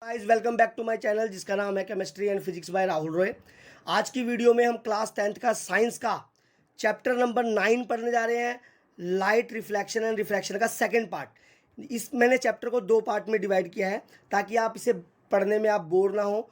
Guys welcome back to my channel जिसका नाम है chemistry and physics by Rahul Roy. आज की वीडियो में हम क्लास 10th का साइंस का चैप्टर नंबर 9 पढ़ने जा रहे हैं। लाइट रिफ्लेक्शन एंड रिफ्रैक्शन का सेकंड पार्ट। इस मैंने चैप्टर को 2 पार्ट में डिवाइड किया है ताकि आप इसे पढ़ने में आप बोर ना हो,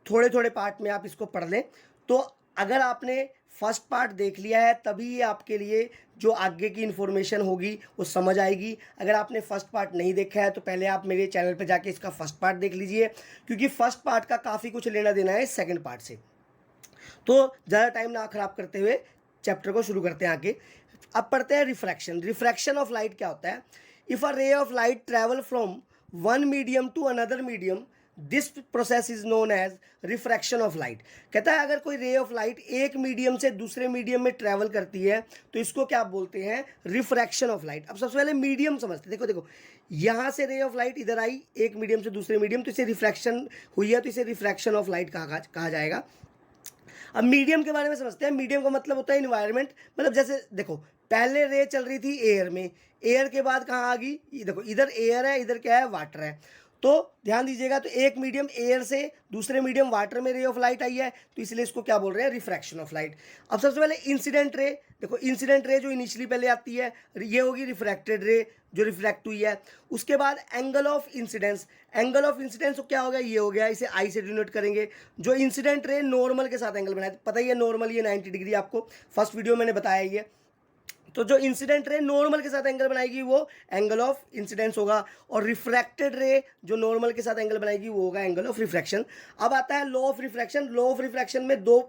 थोड़े थोड़े पार्ट में आप इसको पढ़ लें। तो अगर आपने फर्स्ट पार्ट देख लिया है तभी ये आपके लिए जो आगे की इन्फॉर्मेशन होगी वो समझ आएगी। अगर आपने फर्स्ट पार्ट नहीं देखा है तो पहले आप मेरे चैनल पर जाके इसका फर्स्ट पार्ट देख लीजिए, क्योंकि फर्स्ट पार्ट का काफ़ी कुछ लेना देना है सेकंड पार्ट से। तो ज़्यादा टाइम ना खराब करते हुए चैप्टर को शुरू करते हैं आगे। अब पढ़ते हैं रिफ्रैक्शन। रिफ्रैक्शन ऑफ लाइट क्या होता है? If a ray of light travel from one medium to another medium, this process is known as refraction of light. कहता है अगर कोई रे ऑफ लाइट एक मीडियम से दूसरे मीडियम में ट्रैवल करती है तो इसको क्या बोलते हैं? Refraction of light. अब सबसे पहले मीडियम समझते। देखो देखो, यहाँ से रे ऑफ लाइट इधर आई एक मीडियम से दूसरे मीडियम, तो इसे रिफ्रैक्शन हुई है, तो इसे रिफ्रैक्शन ऑफ लाइट कहा जाएगा। अब मीडियम के बारे में समझते हैं। मीडियम का मतलब होता है इन्वायरमेंट। मतलब जैसे देखो, पहले रे चल रही थी एयर में, एयर के बाद कहाँ आ गई? देखो इधर एयर है, इधर क्या है? वाटर है। तो ध्यान दीजिएगा, तो एक मीडियम एयर से दूसरे मीडियम वाटर में रे ऑफ लाइट आई है, तो इसलिए इसको क्या बोल रहे हैं? Refraction of light. अब सबसे पहले इंसिडेंट रे। देखो इंसिडेंट रे जो इनिशियली पहले आती है ये होगी रिफ्रैक्टेड रे जो रिफ्रैक्ट हुई है। उसके बाद angle of incidence. Angle of incidence क्या हो गया? ये हो गया, इसे आई से डिनोट करेंगे। जो इंसिडेंट रे नॉर्मल के साथ एंगल बनाए, पता ही है नॉर्मल ये 90 डिग्री, आपको फर्स्ट वीडियो मैंने बताया ही है। तो जो इंसिडेंट रे नॉर्मल के साथ एंगल बनाएगी वो एंगल ऑफ इंसिडेंस होगा, और रिफ्रैक्टेड रे जो नॉर्मल के साथ एंगल बनाएगी वो होगा एंगल ऑफ रिफ्रैक्शन। अब आता है law of refraction. Law of refraction में 2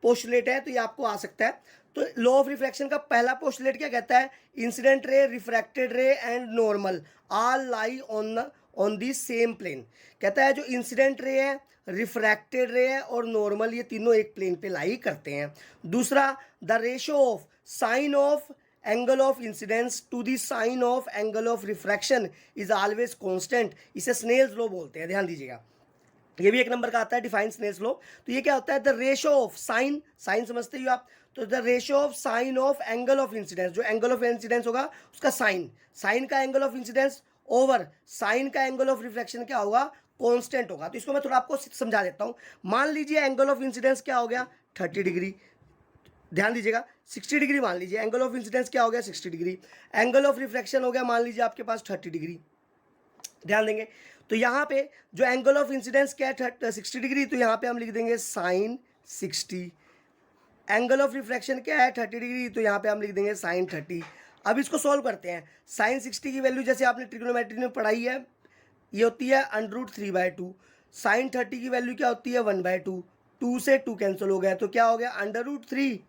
पोस्टुलेट है, तो ये आपको आ सकता है। तो लॉ ऑफ रिफ्रैक्शन का पहला पोस्टुलेट क्या कहता है? Incident ray, refracted ray and normal all lie on the same plane. कहता है जो इंसिडेंट रे है, रिफ्रैक्टेड रे है और नॉर्मल, ये तीनों एक प्लेन पे लाई करते हैं। दूसरा, the ratio of sine of angle of incidence to the sine of angle of refraction is always constant. इसे स्नेल्स लॉ बोलते हैं, ध्यान दीजिएगा। ये भी एक नंबर का आता है, डिफाइन स्नेल्स लॉ। तो ये क्या होता है? The ratio of sine, sine समझते ही हो आप, तो the ratio of sine of angle of incidence, जो एंगल ऑफ इंसिडेंस होगा उसका साइन, साइन का angle of incidence over sine का एंगल ऑफ रिफ्लेक्शन क्या होगा? कांस्टेंट होगा। तो इसको मैं थोड़ा आपको समझा देता हूं। मान लीजिए एंगल ऑफ इंसिडेंस क्या हो गया? 30 डिग्री। ध्यान दीजिएगा, 60 डिग्री मान लीजिए एंगल ऑफ इंसिडेंस क्या हो गया? 60 डिग्री। एंगल ऑफ रिफ्लेक्शन हो गया मान लीजिए आपके पास 30 डिग्री। ध्यान देंगे, तो यहाँ पे जो एंगल ऑफ इंसिडेंस क्या है? 60 डिग्री, तो यहाँ पे हम लिख देंगे साइन 60। एंगल ऑफ रिफ्रैक्शन क्या है? 30 डिग्री, तो यहाँ पे हम लिख देंगे साइन 30। अब इसको सॉल्व करते हैं। साइन 60 की वैल्यू जैसे आपने ट्रिग्नोमेट्री में पढ़ाई है, ये होती है √3/2। साइन 30 की वैल्यू क्या होती है? 1/2। 2 से 2 कैंसिल हो गया, तो क्या हो गया? √3।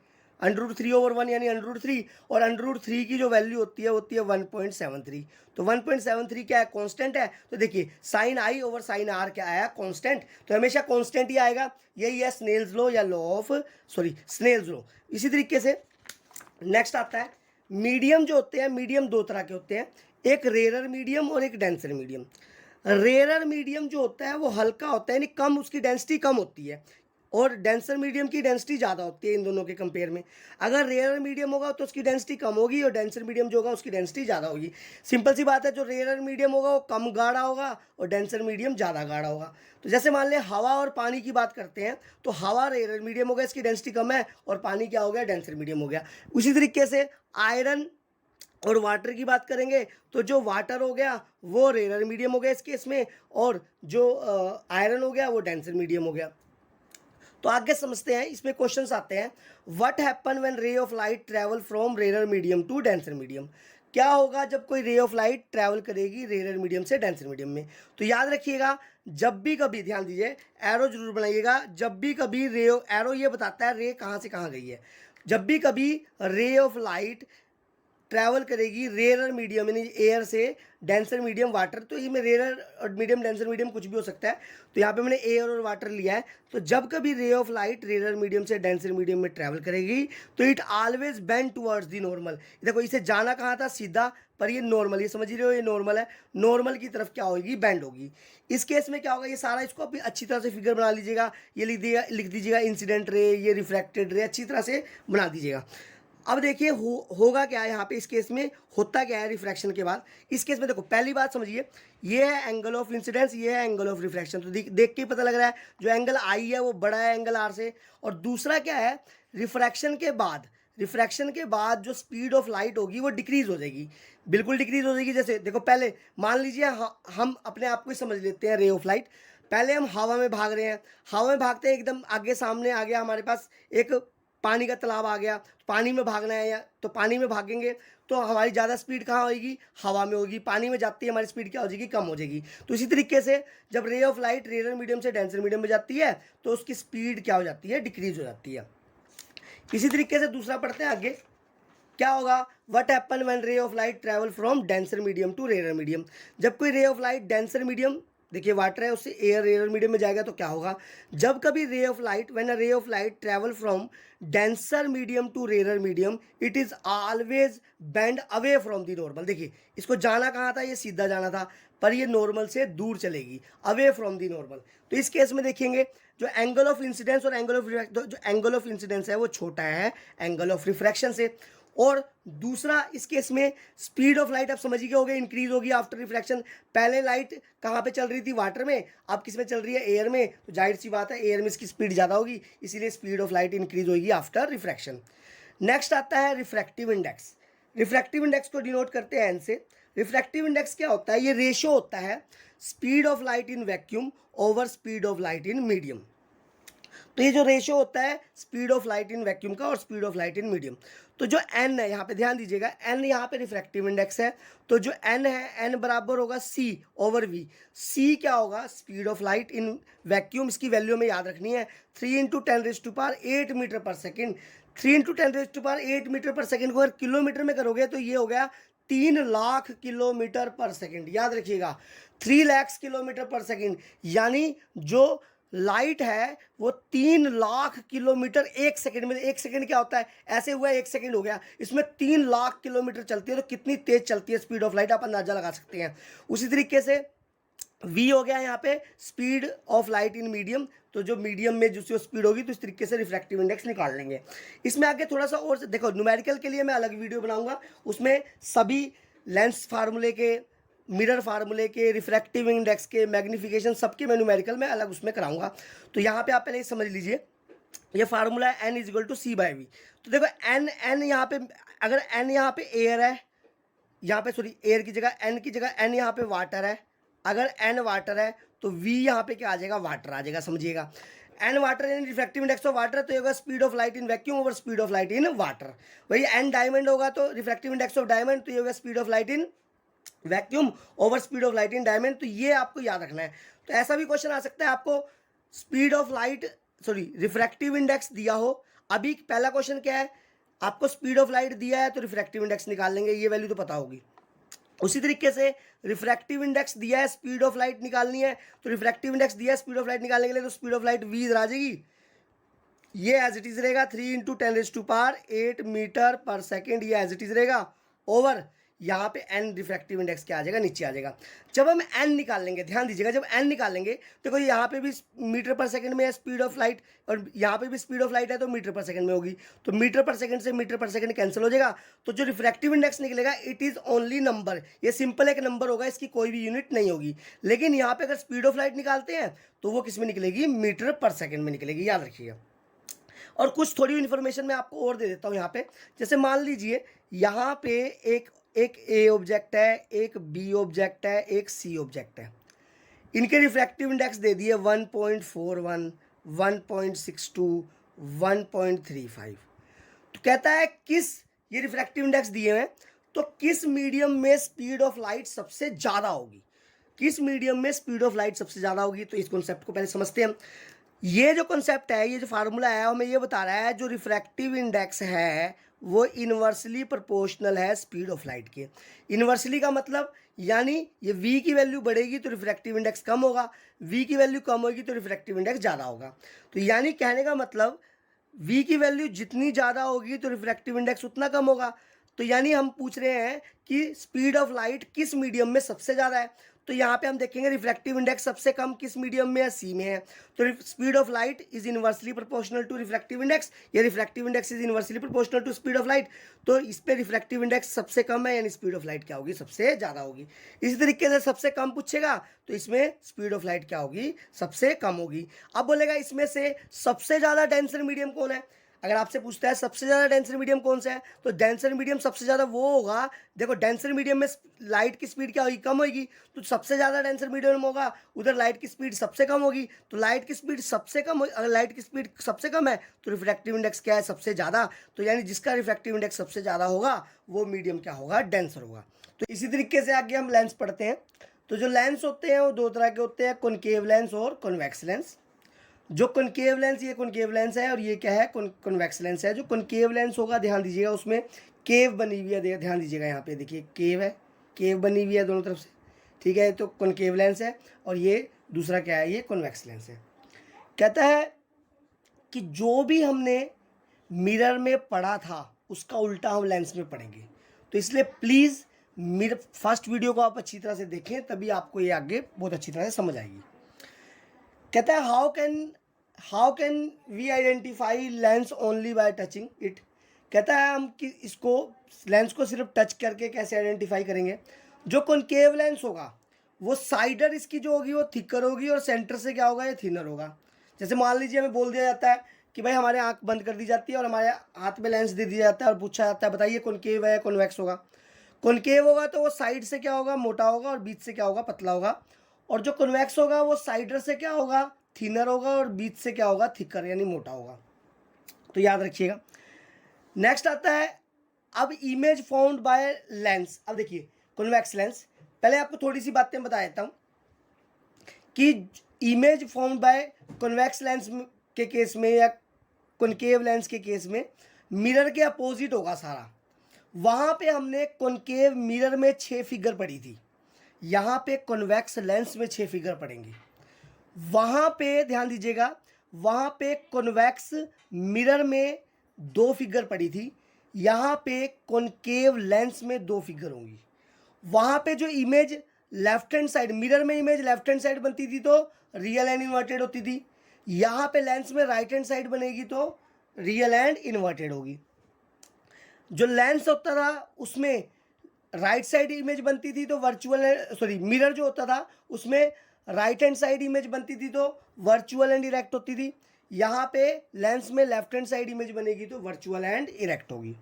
√3/1 यानी √3, और √3 की जो वैल्यू होती है 1.73। तो 1.73 क्या है? कांस्टेंट है। तो देखिए sine i over sine r क्या आया? कांस्टेंट। तो हमेशा कांस्टेंट ही आएगा। यही है स्नेल्स लॉ या स्नेल्स लॉ। इसी तरीके से नेक्स्ट आता है मीडियम। जो होते हैं मीडियम 2 तरह के होते हैं, एक रेयरर मीडियम और एक डेंसर मीडियम। रेयरर मीडियम जो होता है वो हल्का होता है, यानी कम, उसकी डेंसिटी कम होती है, और डेंसर मीडियम की डेंसिटी ज़्यादा होती है इन दोनों के कंपेयर में। अगर रेयर मीडियम होगा तो उसकी डेंसिटी कम होगी, और डेंसर मीडियम जो होगा उसकी डेंसिटी ज़्यादा होगी। सिंपल सी बात है, जो रेयर मीडियम होगा वो कम गाढ़ा होगा और डेंसर मीडियम ज़्यादा गाढ़ा होगा। तो जैसे मान लें हवा और पानी की बात करते हैं, तो हवा रेयर मीडियम होगा, इसकी डेंसिटी कम है, और पानी क्या हो गया? डेंसर मीडियम हो गया। उसी तरीके से आयरन और वाटर की बात करेंगे, तो जो वाटर हो गया वो रेयर मीडियम हो गया इस केस में, और जो आयरन हो गया वो डेंसर मीडियम हो गया। तो आगे समझते हैं, इसमें क्वेश्चंस आते हैं। What happen when ray of light travel from rare medium to denser medium? क्या होगा जब कोई रे ऑफ लाइट ट्रैवल करेगी रेयर मीडियम से डेंसर मीडियम में? तो याद रखिएगा, जब भी कभी, ध्यान दीजिए, एरो जरूर बनाइएगा, जब भी कभी एरो ये बताता है रे कहाँ से कहाँ गई है। जब भी कभी रे ऑफ लाइट ट्रैवल करेगी रेयर मीडियम यानी एयर से डेंसर मीडियम वाटर, तो ये में रेयर और मीडियम डेंसर मीडियम कुछ भी हो सकता है, तो यहाँ पे मैंने एयर और वाटर लिया है। तो जब कभी ray of light rare medium से डेंसर मीडियम में ट्रैवल करेगी तो it always bend towards the normal. देखो इसे जाना कहाँ था? सीधा, पर ये नॉर्मल, ये समझ रहे हो, ये नॉर्मल है, नॉर्मल की तरफ क्या होगी? बैंड होगी। इस केस में क्या होगा? ये सारा, इसको अभी अच्छी तरह से फिगर बना लीजिएगा। ये लिख दीजिएगा इंसिडेंट रे, ये रिफ्रैक्टेड रे, अच्छी तरह से बना दीजिएगा। अब देखिए होगा क्या है यहाँ पे, इस केस में होता क्या है रिफ्रैक्शन के बाद। इस केस में देखो पहली बात समझिए, ये है एंगल ऑफ इंसिडेंस, ये है एंगल ऑफ रिफ्रैक्शन। तो देख के ही पता लग रहा है जो एंगल आई है वो बड़ा है एंगल आर से। और दूसरा क्या है, रिफ्रैक्शन के बाद जो स्पीड ऑफ लाइट होगी वो डिक्रीज हो जाएगी, बिल्कुल डिक्रीज हो जाएगी। जैसे देखो पहले मान लीजिए हम अपने आप को ही समझ लेते हैं रे ऑफ लाइट। पहले हम हवा में भाग रहे हैं, हवा में भागते हैं, एकदम आगे सामने आ गया हमारे पास एक पानी का तालाब आ गया, पानी में भागना है, या तो पानी में भागेंगे तो हमारी ज़्यादा स्पीड कहाँ होगी, हवा में होगी। पानी में जाती है हमारी स्पीड क्या हो जाएगी, कम हो जाएगी। तो इसी तरीके से जब ray of light rare medium से डेंसर मीडियम में जाती है तो उसकी स्पीड क्या हो जाती है, डिक्रीज हो जाती है। इसी तरीके से दूसरा पढ़ते हैं आगे, क्या होगा, what happen when ray of light travel from denser medium to rare medium. जब कोई ray of light denser medium, देखिए वाटर है, उससे एयर रेयर मीडियम में जाएगा तो क्या होगा, जब कभी ray of light when a ray of light travel from denser medium to rare medium it is always bend away from the normal. देखिए इसको जाना कहाँ था, ये सीधा जाना था, पर ये नॉर्मल से दूर चलेगी, अवे फ्रॉम द नॉर्मल। तो इस केस में देखेंगे जो एंगल ऑफ इंसिडेंस और एंगल ऑफ जो एंगल ऑफ इंसिडेंस है वो छोटा है एंगल ऑफ रिफ्रैक्शन से। और दूसरा इस केस में स्पीड ऑफ लाइट आप समझ ही गए होगे, इंक्रीज होगी आफ्टर रिफ्रैक्शन। पहले लाइट कहाँ पे चल रही थी, वाटर में, अब किस में चल रही है, एयर में। तो जाहिर सी बात है एयर में इसकी स्पीड ज़्यादा होगी, इसीलिए स्पीड ऑफ लाइट इंक्रीज होगी आफ्टर रिफ्रैक्शन। नेक्स्ट आता है रिफ्रैक्टिव इंडेक्स। रिफ्रैक्टिव इंडेक्स को डिनोट करते हैं एन से। रिफ्रैक्टिव इंडेक्स क्या होता है, ये रेशो होता है speed of light in vacuum over speed of light in medium. तो ये जो रेशो होता है speed of light in vacuum का और speed of light in medium. तो जो एन है यहाँ पे ध्यान दीजिएगा, एन यहाँ पे रिफ्रैक्टिव इंडेक्स है, तो जो एन है एन बराबर होगा सी ओवर वी। सी क्या होगा, speed of light in vacuum, इसकी वैल्यू में याद रखनी है 3 × 10⁸ मीटर पर सेकेंड। 3 × 10⁸ मीटर पर सेकेंड को अगर किलोमीटर में करोगे तो ये हो गया 3 लाख किलोमीटर पर सेकेंड। याद रखिएगा 3 लाख किलोमीटर पर सेकेंड, यानी जो लाइट है वो 3 लाख किलोमीटर एक सेकंड में। एक सेकंड क्या होता है, ऐसे हुआ एक सेकंड हो गया, इसमें 3 लाख किलोमीटर चलती है। तो कितनी तेज चलती है स्पीड ऑफ लाइट, आप अंदाजा लगा सकते हैं। उसी तरीके से v हो गया यहाँ पे speed of light in medium. तो जो मीडियम में जो स्पीड होगी तो इस तरीके से रिफ्रैक्टिव इंडेक्स निकाल लेंगे। इसमें आगे थोड़ा सा और देखो, न्यूमेरिकल के लिए मैं अलग वीडियो बनाऊंगा, उसमें सभी लेंस फार्मूले के, मिरर फार्मूले के, रिफ्रैक्टिव इंडेक्स के, मैग्निफिकेशन सबके मैं न्यूमेरिकल में अलग उसमें कराऊंगा। तो यहाँ पे आप पहले समझ लीजिए, ये फार्मूला है n = c/v। तो देखो n यहाँ पे, अगर n यहाँ पे एयर है, यहाँ पे सॉरी एयर की जगह n की जगह n यहाँ पे वाटर है, अगर n वाटर है तो v यहाँ पे क्या आ जाएगा, वाटर आ जाएगा। समझिएगा n water in refractive index of water, तो ये होगा speed of light in vacuum over speed of light in water. वही n डायमंड होगा तो रिफ्रैक्टिव इंडेक्स ऑफ डायमंड, तो ये होगा speed of light in vacuum over speed of light in diamond. तो ये आपको याद रखना है। तो ऐसा भी क्वेश्चन आ सकता है, आपको speed of light sorry refractive index दिया हो। अभी पहला क्वेश्चन क्या है, आपको स्पीड ऑफ लाइट दिया है तो रिफ्रैक्टिव इंडेक्स निकाल लेंगे, ये वैल्यू तो पता होगी। उसी तरीके से रिफ्रैक्टिव इंडेक्स दिया है, स्पीड ऑफ लाइट निकालनी है, तो रिफ्रैक्टिव इंडेक्स दिया है स्पीड ऑफ लाइट निकालने के लिए, तो स्पीड ऑफ लाइट v इधर आ जाएगी, ये एज इट इज रहेगा 3 × 10⁸ मीटर पर सेकेंड, ये एज इट इज रहेगा ओवर यहाँ पे n रिफ्रैक्टिव इंडेक्स क्या आ जाएगा, नीचे आ जाएगा। जब हम n निकाल लेंगे, ध्यान दीजिएगा, जब n निकालेंगे देखो यहाँ पे भी मीटर पर सेकंड में है स्पीड ऑफ लाइट, और यहाँ पे भी स्पीड ऑफ लाइट है तो मीटर पर सेकंड में होगी। तो मीटर पर सेकंड से मीटर पर सेकंड कैंसिल हो जाएगा, तो जो रिफ्रैक्टिव इंडेक्स निकलेगा इट इज़ ओनली नंबर, ये सिंपल एक नंबर होगा, इसकी कोई भी यूनिट नहीं होगी। लेकिन यहाँ पे अगर स्पीड ऑफ लाइट निकालते हैं तो वो किस में निकलेगी, मीटर पर सेकेंड में निकलेगी, याद रखिएगा। और कुछ थोड़ी इन्फॉर्मेशन मैं आपको और दे देता हूँ यहाँ पे। जैसे मान लीजिए यहाँ पे एक ए ऑब्जेक्ट है, एक बी ऑब्जेक्ट है, एक सी ऑब्जेक्ट है, इनके रिफ्रैक्टिव इंडेक्स दे दिए 1.41, 1.62, 1.35। तो कहता है किस, ये रिफ्रैक्टिव इंडेक्स दिए हैं, तो किस मीडियम में स्पीड ऑफ लाइट सबसे ज़्यादा होगी, किस मीडियम में स्पीड ऑफ लाइट सबसे ज़्यादा होगी। तो इस कॉन्सेप्ट को पहले समझते हैं। ये जो कॉन्सेप्ट है, ये जो फार्मूला है, हमें ये बता रहा है जो रिफ्रैक्टिव इंडेक्स है वो इन्वर्सली प्रोपोर्शनल है स्पीड ऑफ लाइट के। इन्वर्सली का मतलब यानी ये v की वैल्यू बढ़ेगी तो रिफ्रैक्टिव इंडेक्स कम होगा, v की वैल्यू कम होगी तो रिफ्रैक्टिव इंडेक्स ज़्यादा होगा। तो यानी कहने का मतलब v की वैल्यू जितनी ज़्यादा होगी तो रिफ्रैक्टिव इंडेक्स उतना कम होगा। तो यानी हम पूछ रहे हैं कि स्पीड ऑफ लाइट किस मीडियम में सबसे ज़्यादा है। तो यहाँ पे हम देखेंगे रिफ्रैक्टिव इंडेक्स सबसे कम किस मीडियम में है, सी में है। तो speed of light is inversely proportional to refractive index, या refractive index is inversely proportional to speed of light. तो इस पे रिफ्रैक्टिव इंडेक्स सबसे कम है, यानी स्पीड ऑफ लाइट क्या होगी, सबसे ज़्यादा होगी। इसी तरीके से सबसे कम पूछेगा तो इसमें स्पीड ऑफ लाइट क्या होगी, सबसे कम होगी। अब बोलेगा इसमें से सबसे ज़्यादा डेंसर मीडियम कौन है। अगर आपसे पूछता है सबसे ज़्यादा डेंसर मीडियम कौन सा है, तो डेंसर मीडियम सबसे ज़्यादा वो होगा, देखो डेंसर मीडियम में लाइट की स्पीड क्या होगी, कम होगी, तो सबसे ज़्यादा डेंसर मीडियम होगा, उधर लाइट की स्पीड सबसे कम होगी। तो लाइट की स्पीड सबसे कम, अगर लाइट की स्पीड सबसे कम है तो रिफ्रैक्टिव इंडेक्स क्या है, सबसे ज़्यादा। तो यानी जिसका रिफ्रैक्टिव इंडेक्स सबसे ज़्यादा होगा वो मीडियम क्या होगा, डेंसर होगा। तो इसी तरीके से आगे हम लेंस पढ़ते हैं। तो जो लेंस होते हैं वो दो तरह के होते हैं, कॉनकेव लेंस और कॉन्वेक्स लेंस। जो कॉनकेव लेंस, ये कॉनकेव लेंस है, और ये क्या है, कॉन्वेक्स लेंस है। जो कॉनकेव लेंस होगा ध्यान दीजिएगा उसमें केव बनी हुई है, ध्यान दीजिएगा यहाँ पे देखिए केव है, केव बनी हुई है दोनों तरफ से, ठीक है। तो कॉनकेव लेंस है, और ये दूसरा क्या है, ये कॉन्वेक्स लेंस है। कहता है कि जो भी हमने मिरर में पढ़ा था उसका उल्टा हम लेंस में पढ़ेंगे। तो इसलिए प्लीज़ मेरे फर्स्ट वीडियो को आप अच्छी तरह से देखें, तभी आपको ये आगे बहुत अच्छी तरह से समझ आएगी। कहता है how can we identify lens only by touching it. कहता है हम कि इसको लेंस को सिर्फ टच करके कैसे आइडेंटिफाई करेंगे। जो कॉनकेव लेंस होगा वो साइडर इसकी जो होगी वो थिकर होगी, और सेंटर से क्या होगा, ये थिनर होगा। जैसे मान लीजिए हमें बोल दिया जाता है कि भाई हमारे आंख बंद कर दी जाती है और हमारे हाथ में लेंस दे दिया जाता है और पूछा जाता है बताइए कॉनकेव है या कॉन्वेक्स होगा। कॉनकेव होगा तो वो साइड से क्या होगा, मोटा होगा, और बीच से क्या होगा, पतला होगा। और जो कॉन्वेक्स होगा वो साइडर से क्या होगा, थिनर होगा, और बीच से क्या होगा, थिकर यानी मोटा होगा। तो याद रखिएगा। नेक्स्ट आता है अब इमेज फाउंड बाय लेंस। अब देखिए कॉन्वेक्स लेंस, पहले आपको थोड़ी सी बातें बता देता हूँ कि image found by convex lens के केस में या कॉनकेव लेंस के केस में मिरर के अपोजिट होगा सारा। वहाँ पे हमने कॉनकेव मिरर में 6 फिगर पढ़ी थी, यहाँ पे कॉन्वेक्स लेंस में 6 फिगर पढ़ेंगे। वहाँ पे ध्यान दीजिएगा, वहाँ पे कॉन्वेक्स मिरर में 2 फिगर पड़ी थी, यहाँ पे कॉनकेव लेंस में 2 फिगर होंगी। वहाँ पे जो image left hand side, mirror में इमेज लेफ्ट हैंड साइड बनती थी तो रियल एंड इन्वर्टेड होती थी, यहाँ पे लेंस में राइट हैंड साइड बनेगी तो रियल एंड इन्वर्टेड होगी। जो लेंस होता था उसमें राइट साइड इमेज बनती थी तो मिरर जो होता था उसमें राइट हैंड साइड इमेज बनती थी तो वर्चुअल एंड इरेक्ट होती थी। यहाँ पे लेंस में लेफ्ट हैंड साइड इमेज बनेगी तो वर्चुअल एंड इरेक्ट होगी।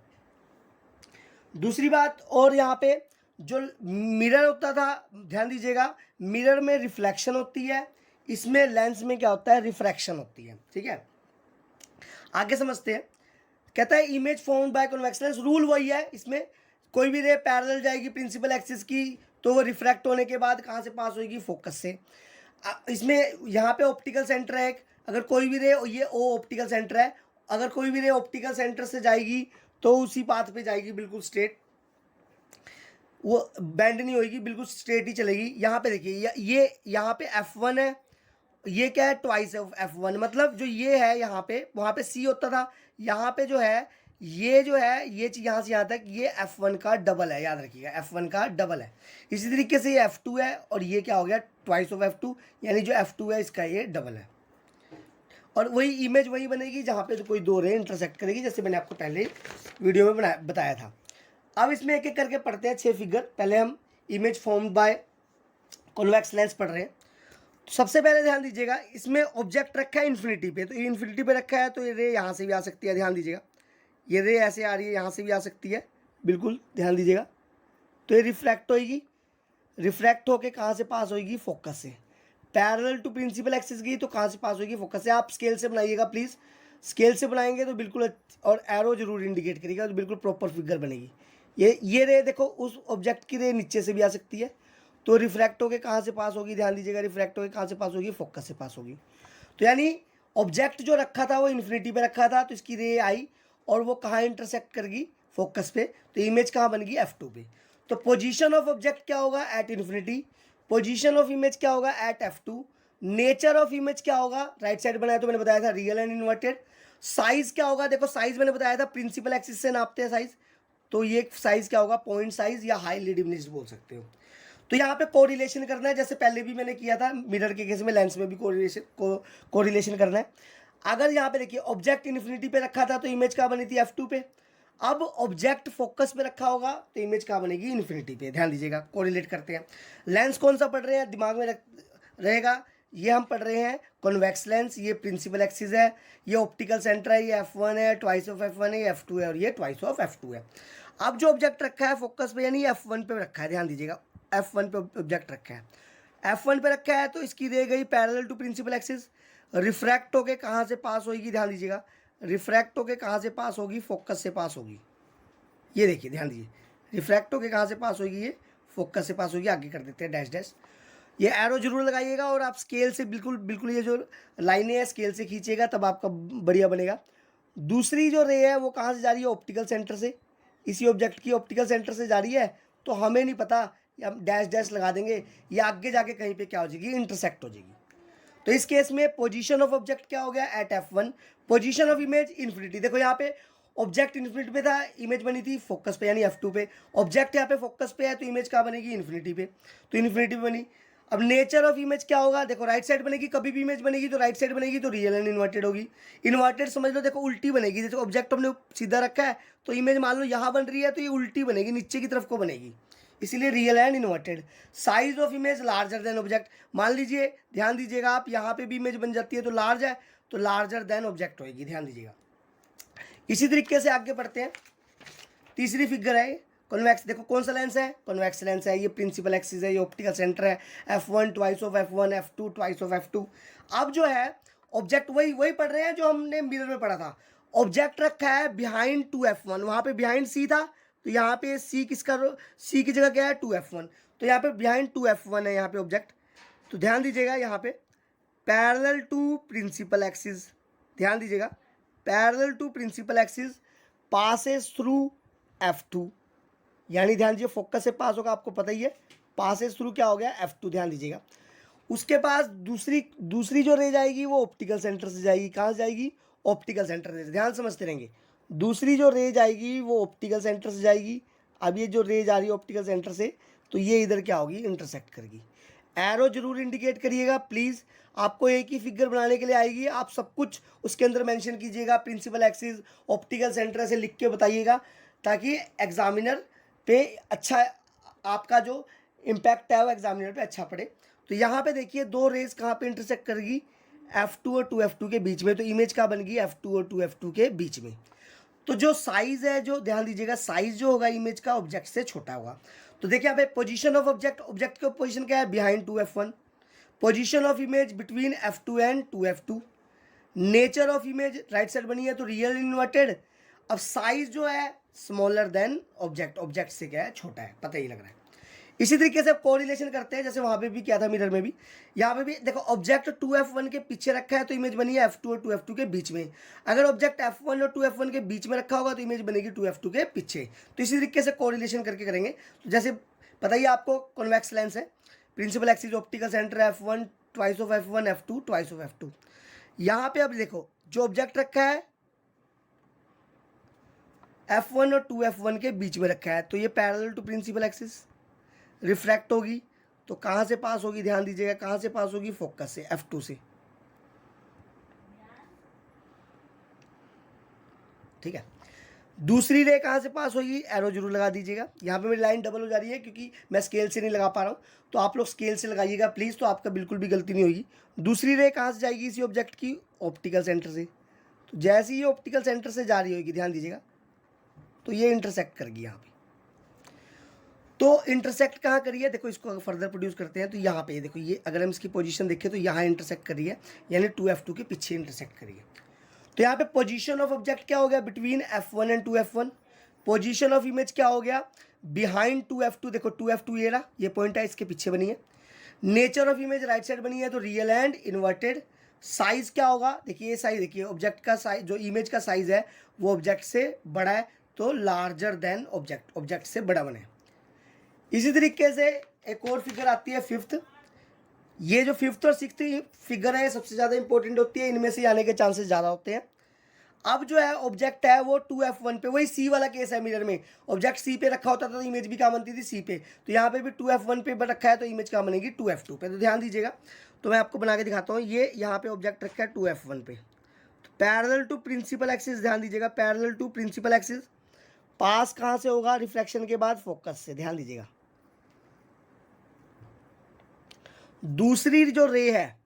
दूसरी बात, और यहाँ पे जो मिरर होता था ध्यान दीजिएगा, मिरर में रिफ्लेक्शन होती है, इसमें लेंस में क्या होता है, रिफ्रैक्शन होती है, ठीक है। आगे समझते हैं। कहता है image formed by convex lens, rule वही है, इसमें कोई भी रे पैरेलल जाएगी प्रिंसिपल एक्सिस की तो वो रिफ्रैक्ट होने के बाद कहाँ से पास होगी, फोकस से। इसमें यहाँ पे ऑप्टिकल सेंटर है, अगर कोई भी रे, ये ओ ऑप्टिकल सेंटर है, अगर कोई भी रे ऑप्टिकल सेंटर से जाएगी तो उसी पाथ पे जाएगी, बिल्कुल स्ट्रेट, वो बेंड नहीं होगी, बिल्कुल स्ट्रेट ही चलेगी। यहाँ पे देखिए ये यहाँ पे F1 है, ये क्या है, ट्वाइस है F1, मतलब जो ये है यहाँ पे, वहाँ पे C होता था, यहाँ पे जो है ये यहाँ से यहाँ तक ये F1 का डबल है, याद रखिएगा F1 का डबल है। इसी तरीके से ये F2 है, और ये क्या हो गया, ट्वाइस ऑफ F2, यानी जो F2 है इसका ये डबल है। और वही इमेज वही बनेगी जहाँ पे तो कोई 2 रे इंटरसेक्ट करेगी, जैसे मैंने आपको पहले वीडियो में बताया था। अब इसमें एक एक करके पढ़ते हैं 6 फिगर। पहले हम image formed by convex lens पढ़ रहे हैं। तो सबसे पहले ध्यान दीजिएगा, इसमें ऑब्जेक्ट रखा है इन्फिनिटी पे, तो ये इन्फिनिटी पे रखा है तो ये रे यहाँ से भी आ सकती है, ध्यान दीजिएगा, ये रे ऐसे आ रही है, यहाँ से भी आ सकती है, बिल्कुल ध्यान दीजिएगा। तो ये रिफ्रैक्ट होगी, रिफ्रैक्ट होके कहाँ से पास होगी, फोकस से। पैरेलल टू प्रिंसिपल एक्सिस गई तो कहाँ से पास होगी, फोकस से। आप स्केल से बनाइएगा प्लीज़, स्केल से बनाएंगे तो बिल्कुल, और एरो जरूर इंडिकेट करिएगा तो बिल्कुल प्रॉपर फिगर बनेगी। ये रे देखो, उस ऑब्जेक्ट की रे नीचे से भी आ सकती है, तो रिफ्रैक्ट होके कहाँ से पास होगी, ध्यान दीजिएगा, रिफ्रैक्ट होके कहाँ से पास होगी, फोकस से पास होगी। तो यानी ऑब्जेक्ट जो रखा था वो इन्फिनिटी पे रखा था, तो इसकी रे आई और वो कहाँ इंटरसेक्ट करेगी, फोकस पे, तो इमेज कहाँ बनेगी, F2 पे। तो पोजीशन ऑफ ऑब्जेक्ट क्या होगा, eight infinity. Position of image क्या होगा, eight F2। Nature of image क्या होगा, राइट साइड बनाया तो मैंने बताया था रियल एंड इन्वर्टेड। साइज क्या होगा, देखो साइज मैंने बताया था प्रिंसिपल एक्सिस से नापते हैं साइज, तो ये साइज क्या होगा, पॉइंट साइज या हाईली डिमिनिश्ड बोल सकते हो। तो यहाँ पे कोरिलेशन करना है, जैसे पहले भी मैंने किया था मिरर के केस में, लेंस में भी कोरिलेशन करना है। अगर यहाँ पे देखिए ऑब्जेक्ट इन्फिनिटी पे रखा था तो इमेज कहाँ बनी थी, F2 पे। अब ऑब्जेक्ट फोकस पे रखा होगा तो इमेज कहाँ बनेगी, इन्फिनिटी पे। ध्यान दीजिएगा, कोरिलेट करते हैं। लेंस कौन सा पढ़ रहे हैं, दिमाग में रहेगा। ये हम पढ़ रहे हैं कॉन्वेक्स लेंस, ये प्रिंसिपल एक्सिस है, ये ऑप्टिकल सेंटर है, ये F1 है, ट्वाइस ऑफ F1 है, ये F2 है और ये ट्वाइस ऑफ F2 है। अब जो ऑब्जेक्ट रखा है फोकस पे, यानी F1 पे रखा है, ध्यान दीजिएगा, F1 पे ऑब्जेक्ट रखा है, F1 पे रखा है, तो इसकी रे गई parallel to principal axis. Refract होके कहाँ से पास होगी, ध्यान दीजिएगा, रिफ्रैक्ट होके कहाँ से पास होगी, फोकस से पास होगी। ये देखिए, ध्यान दीजिए, रिफ्रैक्ट होके कहाँ से पास होगी, ये फोकस से पास होगी। आगे कर देते हैं डैश डैश, ये एरो जरूर लगाइएगा और आप स्केल से बिल्कुल ये जो लाइनें हैं स्केल से खींचिएगा, तब आपका बढ़िया बनेगा। दूसरी जो रे है वो कहाँ से जा रही है, ऑप्टिकल सेंटर से। इसी ऑब्जेक्ट की ऑप्टिकल सेंटर से जा रही है, तो हमें नहीं पता, हम डैश डैश लगा देंगे, ये आगे जाके कहीं पे क्या हो जाएगी, इंटरसेक्ट हो जाएगी। तो इस केस में पोजीशन ऑफ ऑब्जेक्ट क्या हो गया, at F1, position of image infinity. देखो यहाँ पे ऑब्जेक्ट इन्फिनिटी पे था, इमेज बनी थी फोकस पे यानी F2 पे। ऑब्जेक्ट यहाँ पे फोकस पे है तो इमेज कहाँ बनेगी, इन्फिनिटी पे, तो इन्फिनिटी पे बनी। अब नेचर ऑफ इमेज क्या होगा, देखो राइट साइड बनेगी, कभी भी इमेज बनेगी तो राइट साइड बनेगी, तो रियल एंड इन्वर्टेड होगी। इन्वर्टेड समझ लो, देखो उल्टी बनेगी, जैसे ऑब्जेक्ट हमने सीधा रखा है तो इमेज मान लो यहाँ बन रही है तो ये उल्टी बनेगी, नीचे की तरफ को बनेगी, इसीलिए real and inverted. Size of image larger than object, मान लीजिए, ध्यान दीजिएगा, आप यहाँ पे भी इमेज बन जाती है तो लार्ज है, तो लार्जर देन ऑब्जेक्ट होगी, ध्यान दीजिएगा। इसी तरीके से आगे बढ़ते हैं। तीसरी फिगर है कॉन्वेक्स, देखो कौन सा लेंस है, कॉन्वेक्स लेंस है, ये प्रिंसिपल एक्सिस है, ये ऑप्टिकल सेंटर है, F1 twice of F1, F2 twice of F2। अब जो है ऑब्जेक्ट वही पढ़ रहे हैं जो हमने मिरर में पढ़ा था। ऑब्जेक्ट रखा है बिहाइंड 2F1, वहाँ पे बिहाइंड C था, तो यहाँ पे C C की जगह क्या है, 2F1, तो यहाँ पे बिहाइंड 2F1 है यहाँ पे ऑब्जेक्ट। तो ध्यान दीजिएगा, यहाँ पे पैरेलल टू प्रिंसिपल एक्सिस, ध्यान दीजिएगा, parallel to principal axis passes through F2, यानी ध्यान दीजिए फोकस से पास होगा, आपको पता ही है, पासेस थ्रू क्या हो गया, F2, ध्यान दीजिएगा। उसके पास दूसरी जो रे जाएगी वो ऑप्टिकल सेंटर से जाएगी, कहाँ से जाएगी, ऑप्टिकल सेंटर से, ध्यान समझते रहेंगे। दूसरी जो रे जाएगी वो ऑप्टिकल सेंटर से जाएगी। अब ये जो रे जा रही है ऑप्टिकल सेंटर से, तो ये इधर क्या होगी, इंटरसेक्ट करेगी। एरो जरूर इंडिकेट करिएगा प्लीज़, आपको एक ही फिगर बनाने के लिए आएगी, आप सब कुछ उसके अंदर मेंशन कीजिएगा, प्रिंसिपल एक्सिस, ऑप्टिकल सेंटर से लिख के बताइएगा, ताकि एग्जामिनर पे अच्छा, आपका जो इम्पैक्ट है वो एग्जामिनर पे अच्छा पड़े। तो यहाँ पे देखिए दो रेज कहाँ पे इंटरसेक्ट करेगी, F2 और 2F2 के बीच में, तो इमेज क्या बन गई, F2 और 2F2 के बीच में। तो जो साइज है, जो ध्यान दीजिएगा, साइज जो होगा इमेज का ऑब्जेक्ट से छोटा होगा। तो देखिए यहाँ पे पोजीशन ऑफ ऑब्जेक्ट, ऑब्जेक्ट की पोजीशन क्या है, behind 2F1। Position of image between F2 and 2F2। Nature of image right side बनी है तो रियल इन्वर्टेड। अब साइज जो है स्मॉलर देन ऑब्जेक्ट, ऑब्जेक्ट से क्या है, छोटा है, पता ही लग रहा है। इसी तरीके से कोरिलेशन करते हैं, जैसे वहाँ पे भी किया था मिरर में भी, यहाँ पे भी देखो ऑब्जेक्ट 2F1 के पीछे रखा है तो इमेज बनी है F2 और 2F2 के बीच में। अगर ऑब्जेक्ट F1 और 2F1 के बीच में रखा होगा तो इमेज बनेगी 2F2 के पीछे। तो इसी तरीके से कोरिलेशन करके करेंगे। तो जैसे बताइए, आपको कॉन्वेक्स लेंस है, principal axis, optical centre F1 twice of F1, F2 twice of F2। यहाँ पे अब देखो जो ऑब्जेक्ट रखा है F1 और 2F1 के बीच में रखा है, तो ये parallel to principal axis, refract होगी तो कहाँ से पास होगी, ध्यान दीजिएगा, कहाँ से पास होगी, फोकस से, F2 से, ठीक है। दूसरी रे कहाँ से पास होगी, एरो जरूर लगा दीजिएगा। यहाँ पे मेरी लाइन डबल हो जा रही है क्योंकि मैं स्केल से नहीं लगा पा रहा हूँ, तो आप लोग स्केल से लगाइएगा प्लीज़, तो आपका बिल्कुल भी गलती नहीं होगी। दूसरी रे कहाँ से जाएगी इसी ऑब्जेक्ट की, ऑप्टिकल सेंटर से। तो जैसे ही ऑप्टिकल सेंटर से जा रही होगी, ध्यान दीजिएगा, तो ये इंटरसेक्ट करेगी यहाँ पे। तो इंटरसेक्ट कहाँ करिए, देखो इसको अगर फर्दर प्रोड्यूस करते हैं तो यहाँ पे देखो, ये अगर हम इसकी पोजीशन देखें तो यहाँ इंटरसेक्ट करी है, यानी 2F2 के पीछे इंटरसेक्ट करिए। तो यहाँ पे पोजीशन ऑफ ऑब्जेक्ट क्या हो गया, between F1 and 2F1। Position of image क्या हो गया, बिहाइंड 2F2, देखो 2F2 ये रहा, ये पॉइंट है, इसके पीछे बनी है। Nature of image right side बनी है तो रियल एंड इन्वर्टेड। साइज क्या होगा, देखिए ये साइज, देखिए ऑब्जेक्ट का साइज, जो इमेज का साइज है वो ऑब्जेक्ट से बड़ा है, तो लार्जर देन ऑब्जेक्ट, ऑब्जेक्ट से बड़ा बने। इसी तरीके से एक और फिगर आती है फिफ्थ। ये जो फिफ्थ और सिक्स्थ फिगर है सबसे ज़्यादा इंपॉर्टेंट होती है, इनमें से आने के चांसेस ज़्यादा होते हैं। अब जो है ऑब्जेक्ट है वो 2f1 पे, वही सी वाला केस है, मिरर में ऑब्जेक्ट सी पे रखा होता था तो इमेज भी कहाँ बनती थी, सी पे। तो यहाँ पे भी 2f1 पे रखा है तो इमेज कहाँ बनेगी, 2f2 पे। तो ध्यान दीजिएगा, तो मैं आपको बना के दिखाता हूँ। ये यहाँ पे ऑब्जेक्ट रखा है 2f1 पे, तो पैरेलल टू प्रिंसिपल एक्सिस, ध्यान दीजिएगा, पैरेलल टू प्रिंसिपल एक्सिस, पास कहाँ से होगा, रिफ्लेक्शन के बाद फोकस से। ध्यान दीजिएगा, दूसरी जो रे है,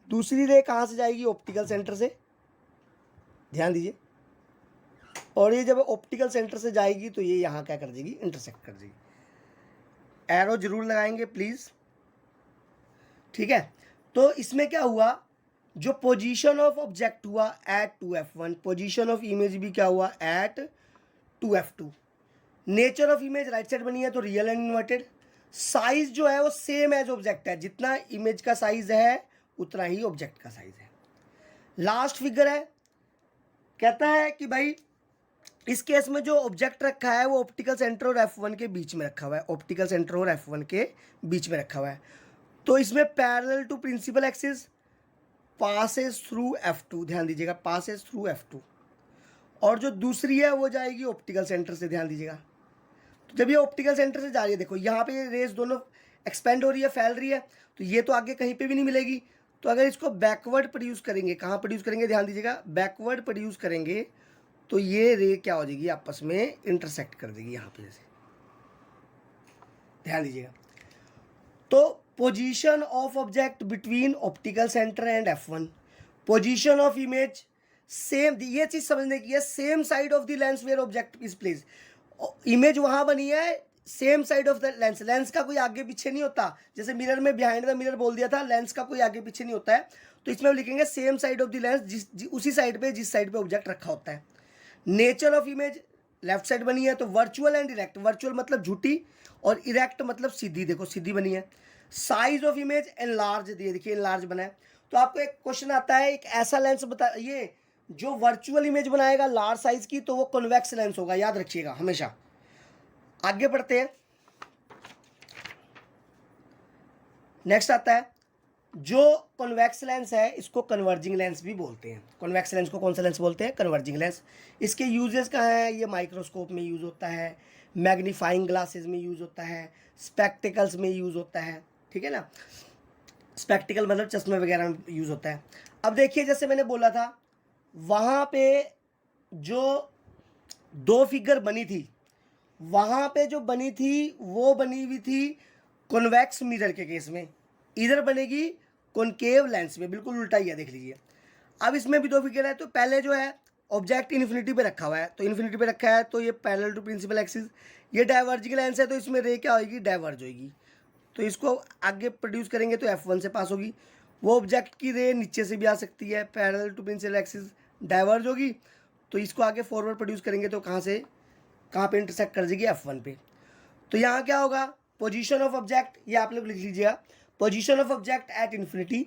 दूसरी रे कहाँ से जाएगी, ऑप्टिकल सेंटर से, ध्यान दीजिए। और ये जब ऑप्टिकल सेंटर से जाएगी तो ये यहाँ क्या कर देगी, इंटरसेक्ट कर देगी। एरो जरूर लगाएंगे प्लीज, ठीक है। तो इसमें क्या हुआ, जो पोजीशन ऑफ ऑब्जेक्ट हुआ at 2f1, position of image भी क्या हुआ, at 2f2। Nature of image right side बनी है तो रियल एंड इन्वर्टेड। साइज जो है वो सेम एज ऑब्जेक्ट है, जितना इमेज का साइज है उतना ही ऑब्जेक्ट का साइज है। लास्ट फिगर है, कहता है कि भाई इस केस में जो ऑब्जेक्ट रखा है वो ऑप्टिकल सेंटर और f1 के बीच में रखा हुआ है, ऑप्टिकल सेंटर और f1 के बीच में रखा हुआ है। तो इसमें parallel to principal axis, passes through f2, ध्यान दीजिएगा, पासेस थ्रू f2। और जो दूसरी है वो जाएगी ऑप्टिकल सेंटर से, ध्यान दीजिएगा। तो जब ये ऑप्टिकल सेंटर से जा रही है, देखो यहाँ पे ये रेस दोनों एक्सपेंड हो रही है, फैल रही है, तो ये तो आगे कहीं पे भी नहीं मिलेगी। तो अगर इसको बैकवर्ड प्रोड्यूस करेंगे, कहाँ प्रोड्यूस करेंगे, ध्यान दीजिएगा, बैकवर्ड प्रोड्यूस करेंगे तो ये रे क्या हो जाएगी, आपस में इंटरसेक्ट कर देगी यहाँ पे, जैसे ध्यान दीजिएगा। तो position of object between optical centre and f1, position of image same, ये चीज समझने की है, same side of the lens where object is place, image वहां बनी है same side of the lens, lens का कोई आगे पीछे नहीं होता। जैसे मिरर में बिहाइंड द मिरर बोल दिया था, लेंस का कोई आगे पीछे नहीं होता है। तो इसमें हम लिखेंगे same side of the lens, उसी साइड पे जिस साइड पे ऑब्जेक्ट रखा होता है। Nature of image left side बनी है तो वर्चुअल एंड इरेक्ट, वर्चुअल मतलब झूठी और इरेक्ट मतलब सीधी, देखो सीधी बनी है। साइज ऑफ इमेज एनलार्ज दिए, देखिए एनलार्ज बना है। तो आपको एक क्वेश्चन आता है, एक ऐसा लेंस बता, ये जो वर्चुअल इमेज बनाएगा लार्ज साइज की तो वो कॉन्वेक्स लेंस होगा, याद रखिएगा हमेशा। आगे बढ़ते हैं, नेक्स्ट आता है जो कॉन्वेक्स लेंस है इसको कन्वर्जिंग लेंस भी बोलते हैं। कॉन्वेक्स लेंस को कौन सा लेंस बोलते हैं, कन्वर्जिंग लेंस। इसके यूजेस कहाँ हैं, ये माइक्रोस्कोप में यूज़ होता है, मैग्नीफाइंग ग्लासेस में यूज़ होता है, स्पेक्टिकल्स में यूज़ होता है, ठीक है ना, स्पेक्टिकल मतलब चश्मे वगैरह में यूज़ होता है। अब देखिए जैसे मैंने बोला था वहाँ पे जो दो फिगर बनी थी, वहाँ पे जो बनी थी वो बनी हुई थी कॉन्वेक्स मिरर के केस में, इधर बनेगी कॉनकेव लेंस में, बिल्कुल उल्टा ही है, देख लीजिए। अब इसमें भी दो फिगर है, तो पहले जो है ऑब्जेक्ट इन्फिनिटी पे रखा हुआ है, तो इन्फिनिटी पे रखा है तो ये पैरेलल टू प्रिंसिपल एक्सिस, ये डाइवर्जिंग लेंस है तो इसमें रे क्या होगी, डाइवर्ज होगी। तो इसको आगे प्रोड्यूस करेंगे तो f1 से पास होगी। वो ऑब्जेक्ट की रे नीचे से भी आ सकती है, parallel to principal axis diverge होगी, तो इसको आगे फॉरवर्ड प्रोड्यूस करेंगे तो कहाँ पे इंटरसेक्ट कर जाएगी, f1 पे। तो यहाँ क्या होगा, पोजीशन ऑफ ऑब्जेक्ट, ये आप लोग लिख लीजिएगा, position of object at infinity,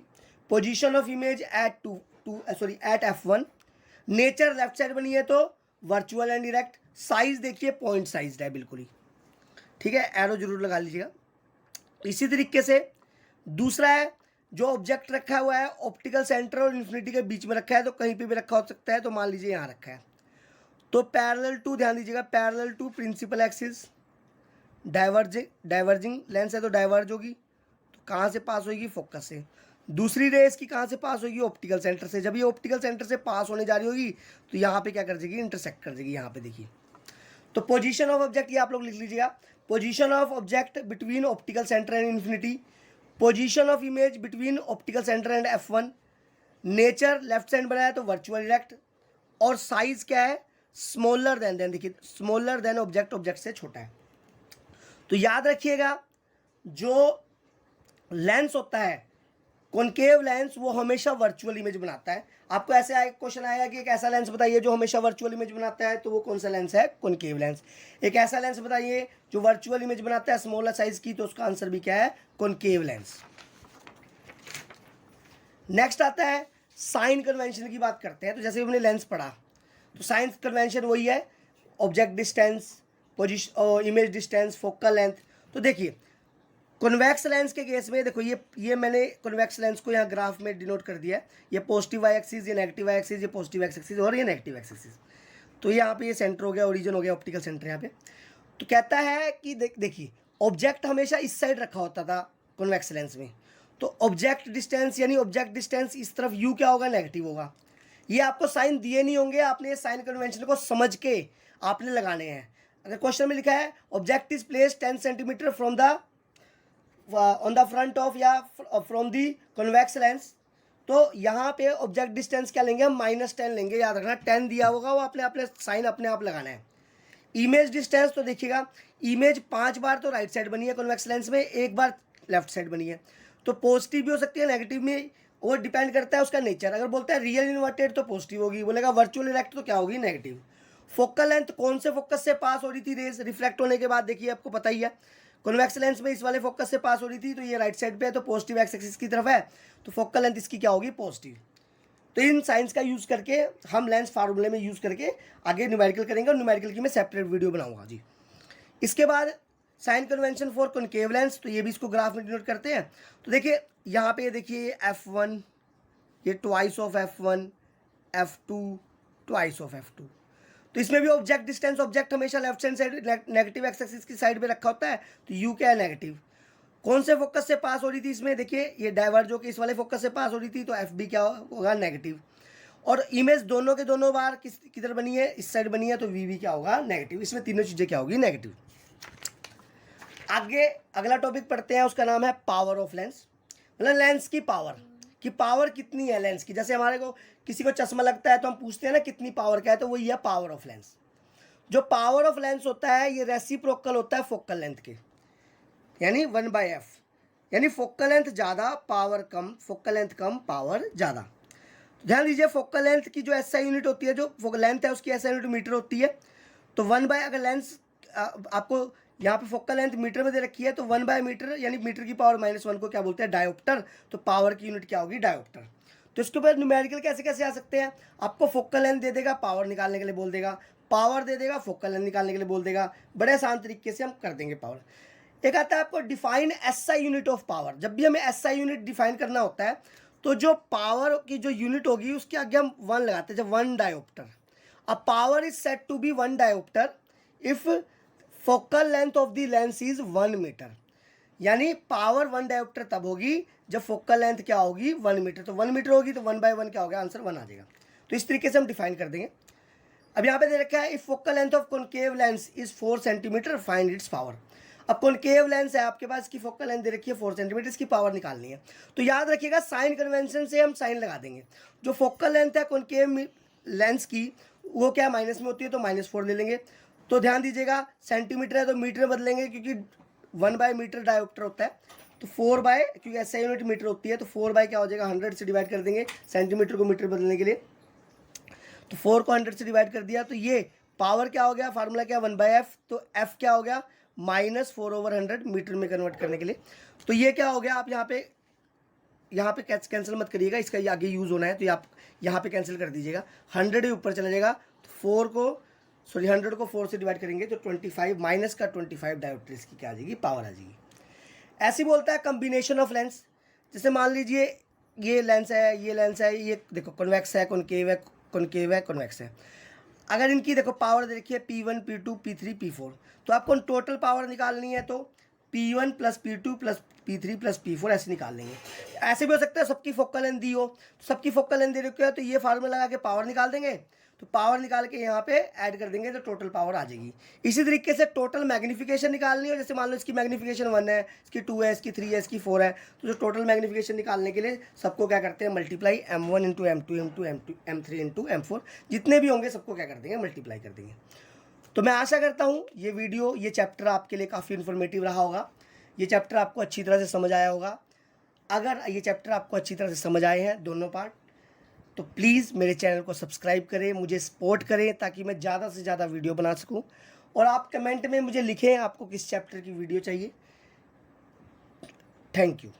position of image at at f1। Nature left side बनी है तो वर्चुअल एंड डायरेक्ट। साइज देखिए पॉइंट साइज है बिल्कुल ही, ठीक है, एरो जरूर लगा लीजिएगा। इसी तरीके से दूसरा है जो ऑब्जेक्ट रखा हुआ है ऑप्टिकल सेंटर और इन्फिनिटी के बीच में रखा है, तो कहीं पे भी रखा हो सकता है, तो मान लीजिए यहाँ रखा है, तो पैरेलल टू, ध्यान दीजिएगा, parallel to principal axis, diverging lens है तो डाइवर्ज होगी, तो कहाँ से पास होगी, फोकस से। दूसरी रे इसकी कहाँ से पास होगी, ऑप्टिकल सेंटर से। जब ये ऑप्टिकल सेंटर से पास होने जा रही होगी तो यहाँ पे क्या कर देगी, इंटरसेक्ट कर देगी, यहाँ पे देखिए। तो पोजीशन ऑफ ऑब्जेक्ट ये आप लोग लिख लीजिएगा, position of object between optical centre and infinity, position of image between optical centre and f1। Nature left side बनाया तो वर्चुअल डायरेक्ट, और साइज क्या है, स्मॉलर देन देखिए, स्मॉलर देन ऑब्जेक्ट, ऑब्जेक्ट से छोटा है। तो याद रखिएगा जो लेंस होता है कॉनकेव लेंस वो हमेशा वर्चुअल इमेज बनाता है। आपको ऐसे क्वेश्चन आएगा कि एक ऐसा लेंस बताइए जो हमेशा वर्चुअल इमेज बनाता है, तो वो कौन सा लेंस है, कॉनकेव लेंस। एक ऐसा लेंस बताइए जो वर्चुअल इमेज बनाता है स्मॉलर साइज की, तो उसका आंसर भी क्या है, कॉनकेव लेंस। नेक्स्ट आता है साइन कन्वेंशन की बात करते हैं। तो जैसे हमने लेंस पढ़ा तो साइन कन्वेंशन वही है, object distance, position, image distance, focal length. तो देखिए कॉन्वेक्स लेंस के केस में देखो ये मैंने कॉन्वेक्स लेंस को यहाँ ग्राफ में डिनोट कर दिया है। ये पॉजिटिव वाई एक्सिस, ये नेगेटिव वाई एक्सिस, ये पॉजिटिव एक्स एक्सिस और ये नेगेटिव एक्स एक्सिस। तो यहाँ पे ये सेंटर हो गया, ओरिजिन हो गया, ऑप्टिकल सेंटर यहाँ पे। तो कहता है कि देखिए ऑब्जेक्ट हमेशा इस साइड रखा होता था कॉन्वेक्स लेंस में, तो ऑब्जेक्ट डिस्टेंस यानी ऑब्जेक्ट डिस्टेंस इस तरफ यू क्या होगा, नेगेटिव होगा। ये आपको साइन दिए नहीं होंगे, आपने ये साइन कन्वेंशन को समझ के आपने लगाने हैं। अगर क्वेश्चन में लिखा है object is place 10 centimetre from the on the front of या फ्रॉम दी कॉन्वेक्स लेंस, तो यहाँ पे ऑब्जेक्ट डिस्टेंस क्या लेंगे हम, -10 लेंगे। याद रखना 10 दिया होगा, वो अपने साइन अपने आप लगाना है। इमेज डिस्टेंस तो देखिएगा, इमेज 5 बार तो राइट साइड बनी है कॉन्वेक्स लेंस में, 1 बार लेफ्ट साइड बनी है। तो पॉजिटिव भी हो सकती है, नेगेटिव में, वो डिपेंड करता है उसका नेचर। अगर बोलता है रियल इन्वर्टेड तो पॉजिटिव होगी, बोलेगा वर्चुअल इरेक्ट तो क्या होगी, नेगेटिव। फोकल लेंथ कौन से फोकस से पास हो रही थी रेज रिफ्लेक्ट होने के बाद, देखिए आपको पता ही है कॉन्वेक्स लेंस में इस वाले फोकस से पास हो रही थी, तो ये राइट साइड पे है, तो पॉजिटिव एक्स एक्सिस की तरफ है, तो फोकल लेंथ इसकी क्या होगी, पॉजिटिव। तो इन साइंस का यूज़ करके हम लेंस फार्मूले में यूज़ करके आगे न्यूमेरिकल करेंगे, और न्यूमेरिकल की मैं सेपरेट वीडियो बनाऊंगा जी। इसके बाद sign convention for concave lens, तो ये भी इसको ग्राफ में डिनोट करते हैं। तो देखिए यहाँ पे देखिए F1, ये twice of F1, F2 twice of F2। तो इसमें भी ऑब्जेक्ट डिस्टेंस, ऑब्जेक्ट हमेशा left hand side negative x axis की साइड में रखा होता है, तो यू क्या है, नेगेटिव। कौन से फोकस से पास हो रही थी इसमें, देखिए ये डाइवर्ज होकर इस वाले फोकस से पास हो रही थी, तो एफ बी क्या होगा, नेगेटिव। और इमेज दोनों के दोनों बार किधर बनी है, इस साइड बनी है, तो वी भी क्या होगा, नेगेटिव। इसमें तीनों चीज़ें क्या होगी, नेगेटिव। आगे अगला टॉपिक पढ़ते हैं, उसका नाम है पावर ऑफ लेंस। मतलब लेंस की पावर कितनी है लेंस की। जैसे हमारे को किसी को चश्मा लगता है तो हम पूछते हैं ना कितनी पावर का है, तो वही है पावर ऑफ लेंस। जो पावर ऑफ लेंस होता है ये रेसिप्रोकल होता है फोकल लेंथ के, यानी 1/f, यानी फोकल लेंथ ज़्यादा पावर कम, फोकल लेंथ कम पावर ज़्यादा। ध्यान दीजिए फोकल लेंथ की जो एसआई यूनिट होती है, जो फोकल लेंथ है उसकी एसआई यूनिट मीटर होती है। तो 1/, अगर लेंस आपको यहाँ पे फोकल लेंथ मीटर में दे रखी है, तो 1/मीटर यानी मीटर की पावर -1 को क्या बोलते हैं, डायोप्टर। तो पावर की यूनिट क्या होगी, डायोप्टर। तो इसके ऊपर न्यूमेरिकल कैसे कैसे आ सकते हैं, आपको फोकल लेंथ दे देगा, पावर निकालने के लिए बोल देगा, पावर दे देगा, फोकल लेंथ निकालने के लिए बोल देगा। बड़े आसान तरीके से हम कर देंगे पावर। एक आता है आपको define SI unit of power. जब भी हमें एसआई यूनिट डिफाइन करना होता है, तो जो पावर की जो यूनिट होगी उसके आगे हम 1 लगाते हैं, जब 1 डायोप्टर। अब power is set to be 1 dioptre if focal length of the lens is 1 metre. यानी पावर 1 डायोप्टर तब होगी जब फोकल लेंथ क्या होगी, 1 मीटर। तो 1 मीटर होगी तो 1/1 क्या होगा, आंसर 1 आ जाएगा। तो इस तरीके से हम डिफाइन कर देंगे। अब यहाँ पे दे रखा है if focal length of concave lens is 4 centimetre find its power. अब कॉनकेव लेंस है आपके पास, की फोकल लेंथ दे रखी है 4 सेंटीमीटर, इसकी पावर निकालनी है। तो याद रखिएगा साइन कन्वेंशन से हम साइन लगा देंगे। जो फोकल लेंथ है कॉनकेव लेंस की वो क्या माइनस में होती है, तो -4 ले लेंगे। तो ध्यान दीजिएगा सेंटीमीटर है तो मीटर में बदलेंगे, क्योंकि 1/मीटर डायोप्टर होता है। तो 4/, क्योंकि एसआई यूनिट मीटर होती है, तो 4/, क्या हो जाएगा, 100 से डिवाइड कर देंगे सेंटीमीटर को मीटर बदलने के लिए। तो 4 को 100 से डिवाइड कर दिया, तो ये पावर क्या हो गया, फार्मूला क्या, 1/f। तो f क्या हो गया, -4/100 मीटर में कन्वर्ट करने के लिए। तो ये क्या हो गया, आप यहाँ पे कैंसिल मत करिएगा, इसका ये आगे यूज़ होना है, तो आप यहाँ पे कैंसिल कर दीजिएगा। 100 ही ऊपर चला जाएगा, तो 100 को 4 से डिवाइड करेंगे तो 25 माइनस का 25 डायोप्टर इसकी क्या आ जाएगी, पावर आ जाएगी। ऐसे बोलता है कम्बिनेशन ऑफ लेंस। जैसे मान लीजिए ये लेंस है, ये लेंस है, ये देखो कॉन्वेक्स है, कॉनकेव है, कॉनकेव है, कॉन्वेक्स है। अगर इनकी देखो पावर देखिए P1 P2 P3 P4, तो आपको टोटल पावर निकालनी है, तो P1 + P2 + P3 + P4 ऐसे निकाल लेंगे। ऐसे भी हो सकता है सबकी फोकल लेंथ दी हो, सबकी फोकल लेंथ दे रखी है, तो ये फार्मूला लगा के पावर निकाल देंगे। तो पावर निकाल के यहाँ पे ऐड कर देंगे तो टोटल पावर आ जाएगी। इसी तरीके से टोटल मैग्नीफिकेशन निकालनी हो, जैसे मान लो इसकी मैग्नीफिकेशन 1 है, इसकी 2 है, इसकी 3 है, इसकी 4 है, तो जो टोटल मैग्नीफिकेशन निकालने के लिए सबको क्या करते हैं, multiply M1 × M2 × M3 × M4 जितने भी होंगे सबको क्या कर देंगे, मल्टीप्लाई कर देंगे। तो मैं आशा करता हूँ ये वीडियो, ये चैप्टर आपके लिए काफ़ी इन्फॉर्मेटिव रहा होगा। ये चैप्टर आपको अच्छी तरह से समझ आया होगा। अगर ये चैप्टर आपको अच्छी तरह से समझ आए हैं दोनों पार्ट, तो प्लीज़ मेरे चैनल को सब्सक्राइब करें, मुझे सपोर्ट करें, ताकि मैं ज़्यादा से ज़्यादा वीडियो बना सकूं। और आप कमेंट में मुझे लिखें आपको किस चैप्टर की वीडियो चाहिए। Thank you.